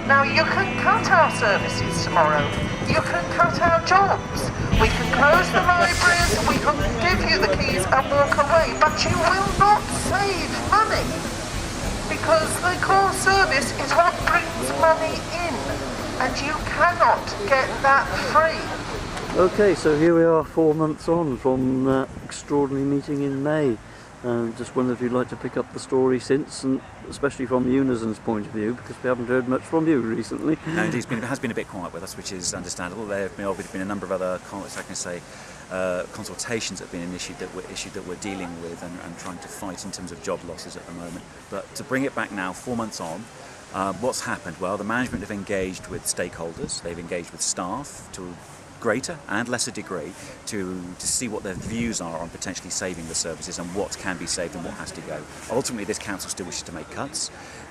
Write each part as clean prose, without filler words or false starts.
Now, you can cut our services tomorrow. You can cut our jobs. We can close the libraries, we can give you the keys and walk away, but you will not save money, because the core service is what brings money in, and you cannot get that free. Okay, so here we are 4 months on from that extraordinary meeting in May. Just wondered if you'd like to pick up the story since, and especially from Unison's point of view, because we haven't heard much from you recently. No, indeed, it has been a bit quiet with us, which is understandable. There have been a number of other consultations that have been issued that we're dealing with and trying to fight in terms of job losses at the moment. But to bring it back now, 4 months on, what's happened? Well, the management have engaged with stakeholders, they've engaged with staff to greater and lesser degree to see what their views are on potentially saving the services and what can be saved and what has to go. Ultimately, this council still wishes to make cuts.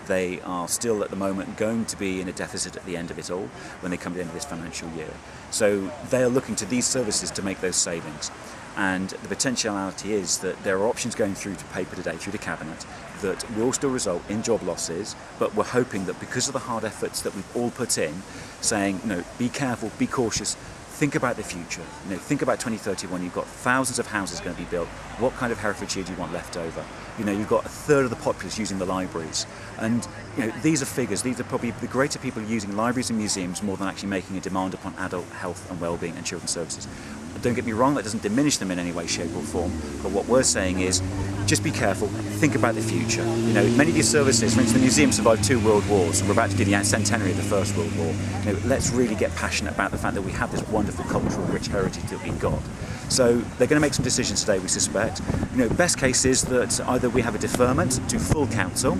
They are still at the moment going to be in a deficit at the end of it all when they come to the end of this financial year. So they are looking to these services to make those savings. And the potentiality is that there are options going through to paper today, through the Cabinet, that will still result in job losses, but we're hoping that because of the hard efforts that we've all put in, saying, be careful, be cautious, think about the future. Think about 2031. You've got thousands of houses going to be built. What kind of Herefordshire do you want left over? You've got a third of the populace using the libraries, and these are figures. These are probably the greater people using libraries and museums more than actually making a demand upon adult health and well-being and children's services. Don't get me wrong, that doesn't diminish them in any way, shape or form, but what we're saying is just be careful, think about the future. Many of these services, for instance, the museum survived 2 world wars, and we're about to do the centenary of the First World War. Let's really get passionate about the fact that we have this wonderful cultural rich heritage that we've got. So they're going to make some decisions today, we suspect. Best case is that either we have a deferment to full council,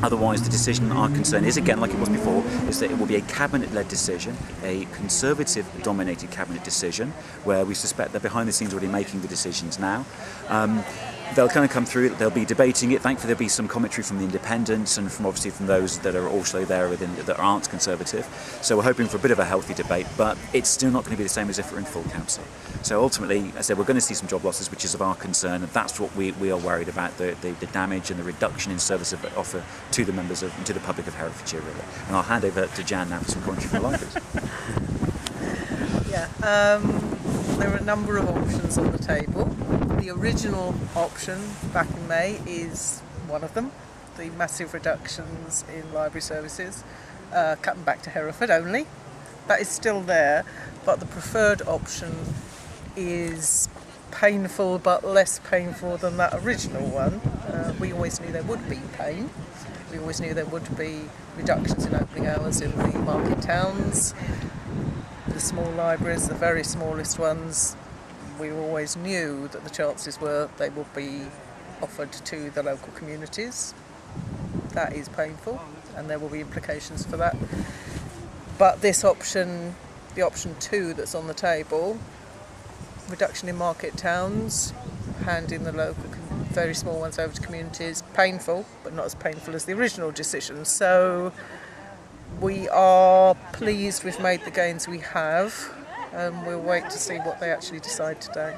otherwise the decision, our concern is, again like it was before, is that it will be a cabinet-led decision, a conservative-dominated cabinet decision, where we suspect they're behind the scenes already making the decisions now. They'll kind of come through, they'll be debating it. Thankfully there'll be some commentary from the independents and obviously from those that are also there that aren't conservative. So we're hoping for a bit of a healthy debate, but it's still not going to be the same as if we're in full council. So ultimately, as I said, we're going to see some job losses, which is of our concern, and that's what we are worried about, the damage and the reduction in service offer to the members and to the public of Herefordshire, really. And I'll hand over to Jan now for some commentary from the libraries. There are a number of options on the table. The original option back in May is one of them, the massive reductions in library services, cut them back to Hereford only. That is still there, but the preferred option is painful but less painful than that original one. We always knew there would be pain. We always knew there would be reductions in opening hours in the market towns. The small libraries, the very smallest ones, we always knew that the chances were they would be offered to the local communities. That is painful, and there will be implications for that. But this option, the option 2 that's on the table, reduction in market towns, handing the local, very small ones over to communities, painful, but not as painful as the original decision. So we are pleased we've made the gains we have. We'll wait to see what they actually decide today.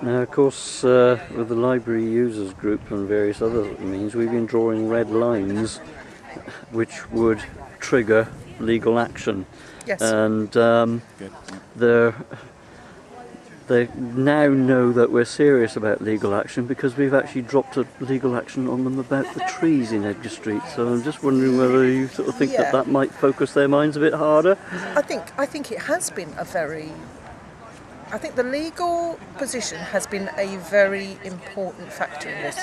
Now, of course, with the library users group and various other means, we've been drawing red lines which would trigger legal action. Yes. And they now know that we're serious about legal action because we've actually dropped a legal action on them about the trees in Edgar Street. So I'm just wondering whether you sort of think that might focus their minds a bit harder. I think it has been I think the legal position has been a very important factor in this.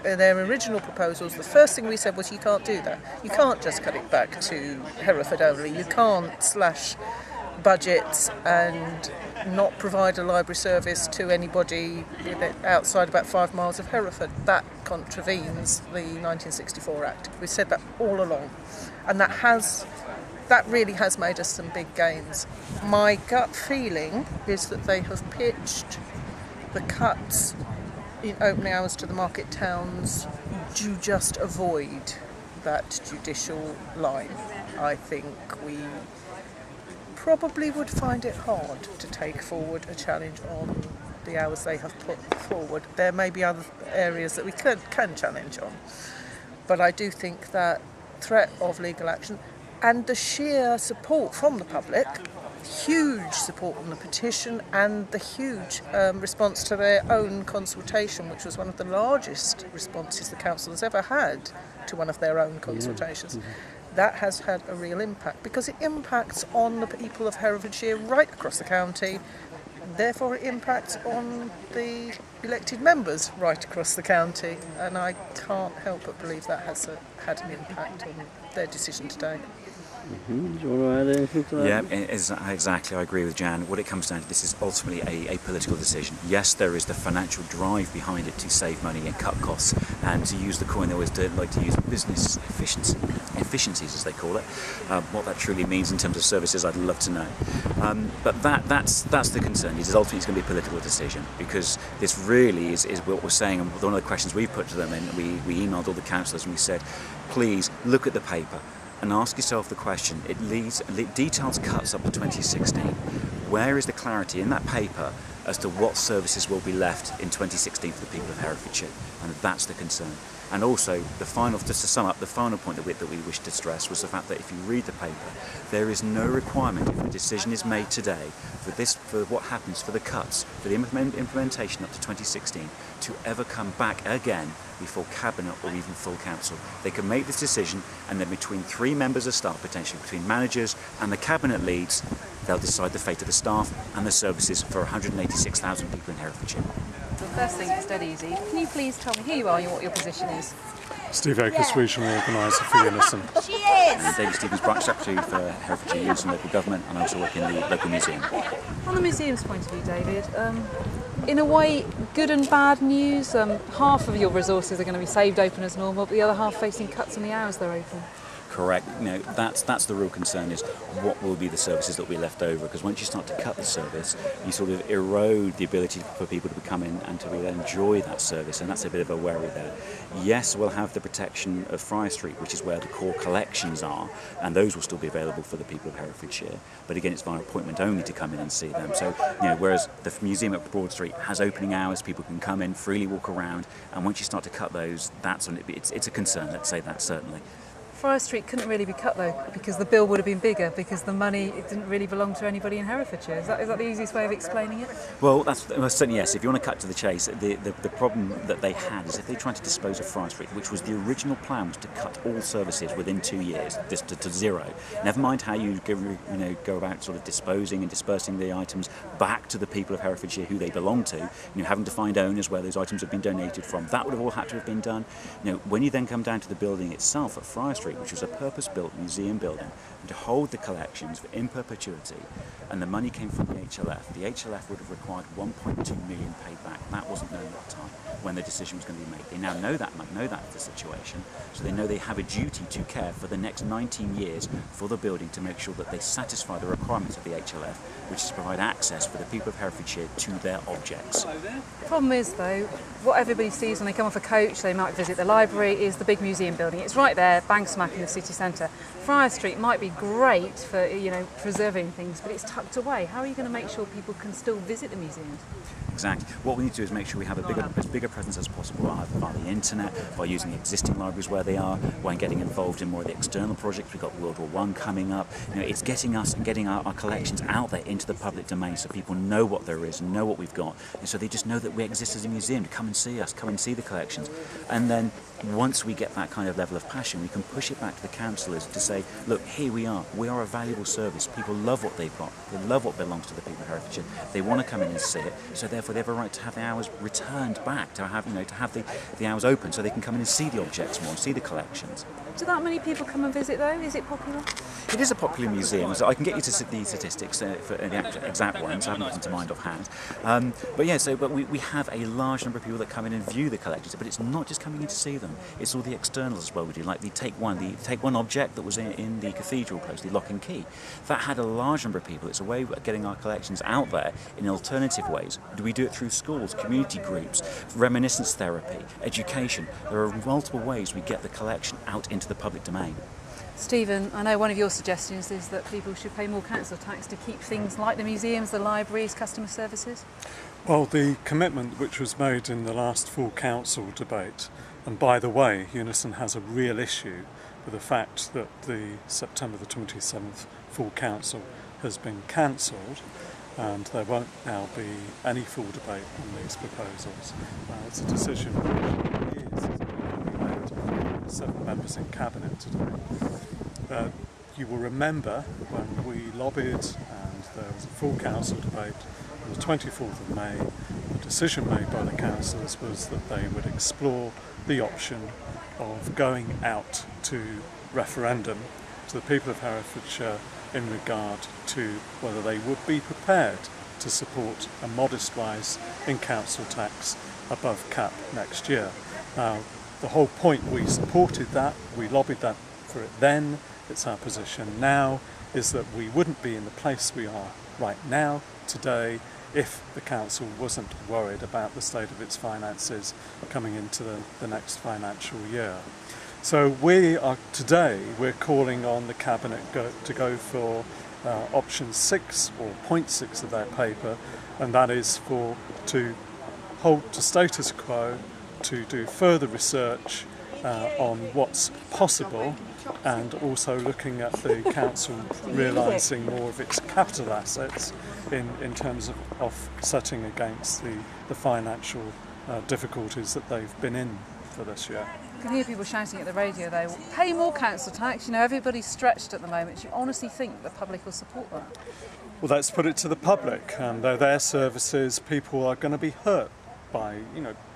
In their original proposals, the first thing we said was you can't do that. You can't just cut it back to Hereford only. You can't slash budgets and not provide a library service to anybody outside about 5 miles of Hereford. That contravenes the 1964 Act. We've said that all along, and that really has made us some big gains. My gut feeling is that they have pitched the cuts in opening hours to the market towns to just avoid that judicial line. I think we probably would find it hard to take forward a challenge on the hours they have put forward. There may be other areas that we can challenge on, but I do think that threat of legal action, and the sheer support from the public, huge support on the petition, and the huge response to their own consultation, which was one of the largest responses the council has ever had to one of their own consultations. That has had a real impact, because it impacts on the people of Herefordshire right across the county. Therefore it impacts on the elected members right across the county, and I can't help but believe that has had an impact on their decision today. Do you want to add anything to that? Yeah, exactly. I agree with Jan. What it comes down to, this is ultimately a political decision. Yes, there is the financial drive behind it to save money and cut costs, and to use the coin they always like to use, business efficiencies, as they call it. What that truly means in terms of services, I'd love to know. But that's the concern. It is ultimately going to be a political decision, because this really is what we're saying. And one of the questions we've put to them, and we emailed all the councillors and we said, please look at the paper and ask yourself the question. It details cuts up to 2016. Where is the clarity in that paper as to what services will be left in 2016 for the people of Herefordshire? And that's the concern. And also, just to sum up, the final point that we wish to stress was the fact that if you read the paper, there is no requirement, if a decision is made today for what happens, for the cuts, for the implementation up to 2016, to ever come back again before Cabinet or even full council. They can make this decision, and then between 3 members of staff, potentially between managers and the Cabinet leads, they'll decide the fate of the staff and the services for 186,000 people in Herefordshire. The first thing is dead easy. Can you please tell me who you are and what your position is? Steve Oakus, Regional Organiser for Unison. She is! And David Stevens, Branch Secretary for Herefordshire Unison Local Government, and I also work in the local museum. On the museum's point of view, David, in a way, good and bad news. Half of your resources are going to be saved open as normal, but the other half facing cuts on the hours they're open. Correct. That's the real concern, is what will be the services that will be left over, because once you start to cut the service, you sort of erode the ability for people to come in and to really enjoy that service, and that's a bit of a worry there. Yes, we'll have the protection of Friar Street, which is where the core collections are, and those will still be available for the people of Herefordshire, but again, it's via appointment only to come in and see them. So, whereas the museum at Broad Street has opening hours, people can come in, freely walk around, and once you start to cut those, it's a concern, let's say that, certainly. Friar Street couldn't really be cut though, because the bill would have been bigger, because the money, it didn't really belong to anybody in Herefordshire. Is that the easiest way of explaining it? Well, certainly yes. If you want to cut to the chase, the problem that they had is if they tried to dispose of Friar Street, which was the original plan, was to cut all services within 2 years, just to zero. Never mind how you go about sort of disposing and dispersing the items back to the people of Herefordshire who they belong to, having to find owners where those items have been donated from. That would have all had to have been done. When you then come down to the building itself at Friar Street, which was a purpose-built museum building, and to hold the collections in perpetuity, and the money came from the HLF would have required 1.2 million paid back. That wasn't known at the time when the decision was going to be made. They now know that's the situation, so they know they have a duty to care for the next 19 years for the building to make sure that they satisfy the requirements of the HLF, which is to provide access for the people of Herefordshire to their objects. The problem is though, what everybody sees when they come off a coach, they might visit the library, is the big museum building. It's right there, bang smack in the city centre. Friar Street might be great for preserving things, but it's tucked away. How are you going to make sure people can still visit the museums? Exactly. What we need to do is make sure we have as bigger presence as possible via the internet, by using existing libraries where they are, by getting involved in more of the external projects. We've got World War I coming up. It's getting us and getting our collections out there into the public domain, so people know what there is and know what we've got, and so they just know that we exist as a museum, to come and see us, come and see the collections. And then once we get that kind of level of passion, we can push it back to the councillors to say, look, here we are a valuable service. People love what they've got, they love what belongs to the people of Herefordshire, they want to come in and see it, so therefore they have a right to have the hours returned back, to have the hours open, so they can come in and see the objects more, and see the collections. Do that many people come and visit though? Is it popular? It is a popular museum, so I can get you to the statistics for the exact ones. I haven't got them to mind offhand. But we have a large number of people that come in and view the collections, but it's not just coming in to see them, it's all the externals as well we do, like the Take One object that was in the cathedral close, the Lock and Key. That had a large number of people. It's a way of getting our collections out there in alternative ways. Do we do it through schools, community groups, reminiscence therapy, education? There are multiple ways we get the collection out into the public domain. Stephen, I know one of your suggestions is that people should pay more council tax to keep things like the museums, the libraries, customer services. Well, the commitment which was made in the last full council debate, and by the way, Unison has a real issue with the fact that the September the 27th full council has been cancelled, and there won't now be any full debate on these proposals. It's a decision which is made by 7 members in Cabinet today. You will remember when we lobbied and there was a full council debate on the 24th of May, the decision made by the councillors was that they would explore the option of going out to referendum to the people of Herefordshire in regard to whether they would be prepared to support a modest rise in council tax above cap next year. Now, the whole point, we supported that, we lobbied that for it then, it's our position now, is that we wouldn't be in the place we are right now, today, if the council wasn't worried about the state of its finances coming into the next financial year. So we're calling on the Cabinet to go for option 6 or point 6 of their paper, and that is to hold to status quo, to do further research on what's possible, and also looking at the council realising more of its capital assets in terms of offsetting against the financial difficulties that they've been in for this year. I can hear people shouting at the radio though, pay more council tax, you know, everybody's stretched at the moment. Do you honestly think the public will support that? Well, let's put it to the public. They're their services. People are going to be hurt by,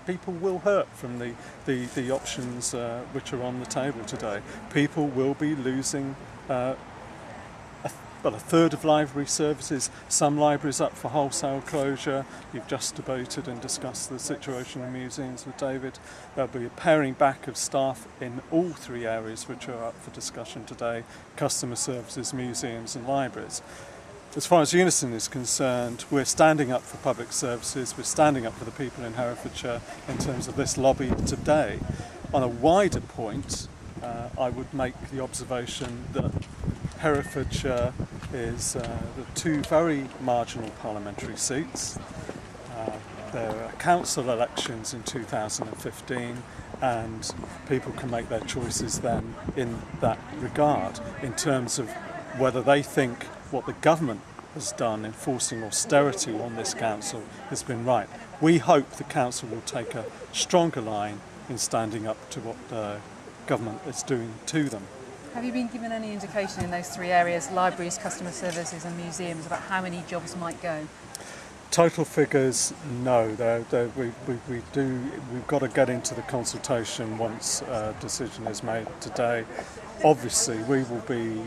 people will hurt from the options which are on the table today. People will be losing a third of library services, some libraries up for wholesale closure. You've just debated and discussed the situation in museums with David. There'll be a paring back of staff in all 3 areas which are up for discussion today: customer services, museums and libraries. As far as Unison is concerned, we're standing up for public services, we're standing up for the people in Herefordshire in terms of this lobby today. On a wider point, I would make the observation that Herefordshire is the 2 very marginal parliamentary seats. There are council elections in 2015, and people can make their choices then in that regard in terms of whether they think what the government has done in forcing austerity on this council has been right. We hope the council will take a stronger line in standing up to what the government is doing to them. Have you been given any indication in those 3 areas, libraries, customer services and museums, about how many jobs might go? Total figures, no. We've got to get into the consultation once a decision is made today. Obviously, we will be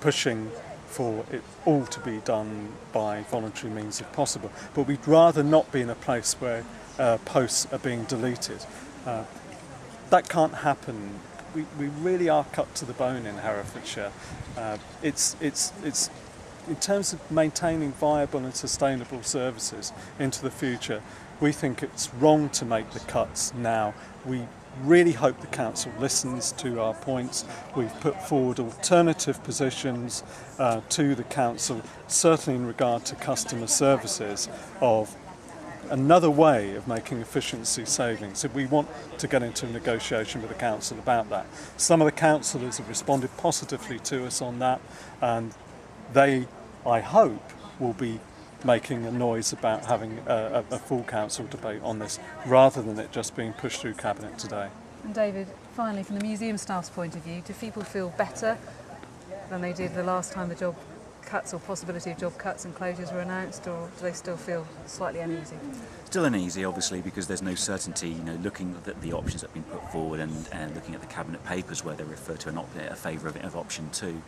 pushing for it all to be done by voluntary means if possible. But we'd rather not be in a place where posts are being deleted. That can't happen. We really are cut to the bone in Herefordshire. It's in terms of maintaining viable and sustainable services into the future, we think it's wrong to make the cuts now. We really hope the council listens to our points. We've put forward alternative positions to the council, certainly in regard to customer services, of another way of making efficiency savings. If we want to get into a negotiation with the council about that. Some of the councillors have responded positively to us on that, and they, I hope, will be making a noise about having a full council debate on this, rather than it just being pushed through Cabinet today. And David, finally, from the museum staff's point of view, do people feel better than they did the last time the job cuts or possibility of job cuts and closures were announced, or do they still feel slightly uneasy? Still uneasy, obviously, because there's no certainty. Looking at the options that have been put forward and looking at the cabinet papers where they refer to a favour of option 2,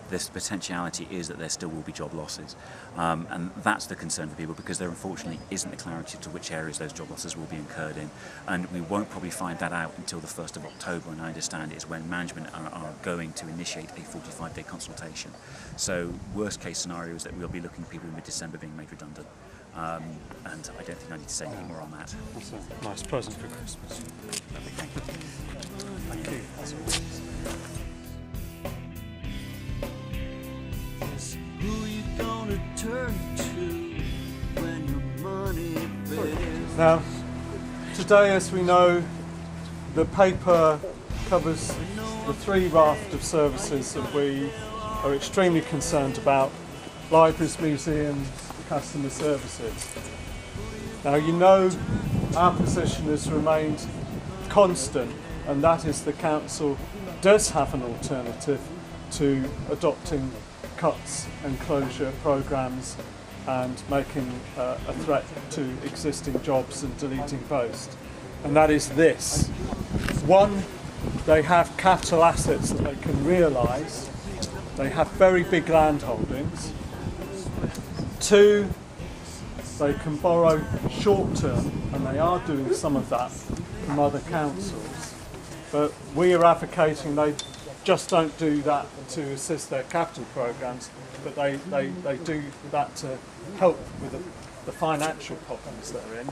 this potentiality is that there still will be job losses, and that's the concern for people, because there unfortunately isn't the clarity to which areas those job losses will be incurred in, and we won't probably find that out until the 1st of October, and I understand is when management are going to initiate a 45-day consultation. So worst case scenario is that we'll be looking at people in mid-December being made redundant. And I don't think I need to say any more on that. That's a nice present for Christmas. Thank you. Who you gonna turn to when your money fails? Now, today, as we know, the paper covers the three raft of services that we are extremely concerned about: libraries, museums, customer services. Now, you know our position has remained constant, and that is the council does have an alternative to adopting cuts and closure programmes and making a threat to existing jobs and deleting posts. And that is this. One, they have capital assets that they can realise. They have very big land holdings. Two, they can borrow short term, and they are doing some of that from other councils. But we are advocating they just don't do that to assist their capital programmes, but they do that to help with the financial problems they're in.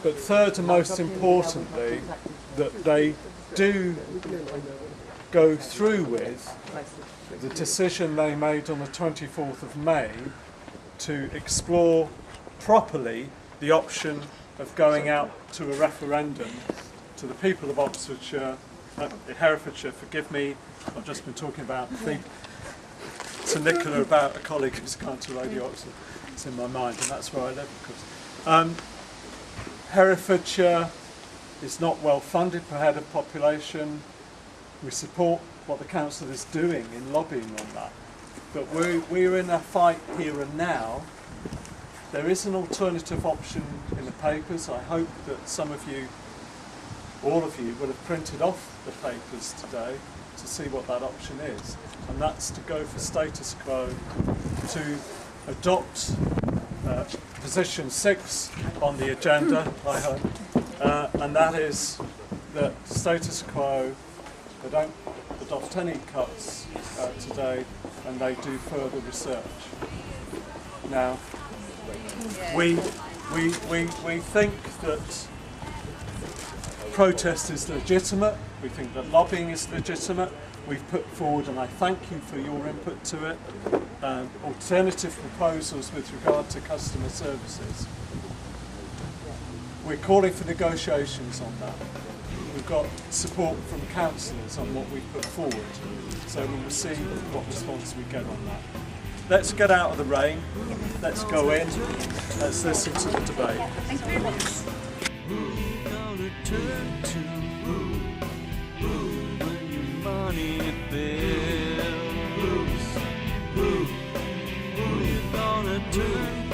But third and most importantly, that they do go through with the decision they made on the 24th of May to explore properly the option of going out to a referendum to the people of Oxfordshire, Herefordshire, forgive me, I've just been talking about to Nicola about a colleague who's gone to Radio Oxford. It's in my mind, and that's where I live, of course. Herefordshire is not well funded per head of population. We support what the council is doing in lobbying on that. But we're in a fight here and now. There is an alternative option in the papers. I hope that some of you, all of you, will have printed off the papers today to see what that option is. And that's to go for status quo, to adopt position 6 on the agenda, I hope. And that is that status quo, they don't adopt any cuts today, and they do further research. Now, we think that protest is legitimate. We think that lobbying is legitimate. We've put forward, and I thank you for your input to it, alternative proposals with regard to customer services. We're calling for negotiations on that. We've got support from councillors on what we've put forward, so we will see what response we get on that. Let's get out of the rain, let's go in, let's listen to the debate. Thank you very much. Who you gonna turn to? When your money fails? Who you gonna turn to?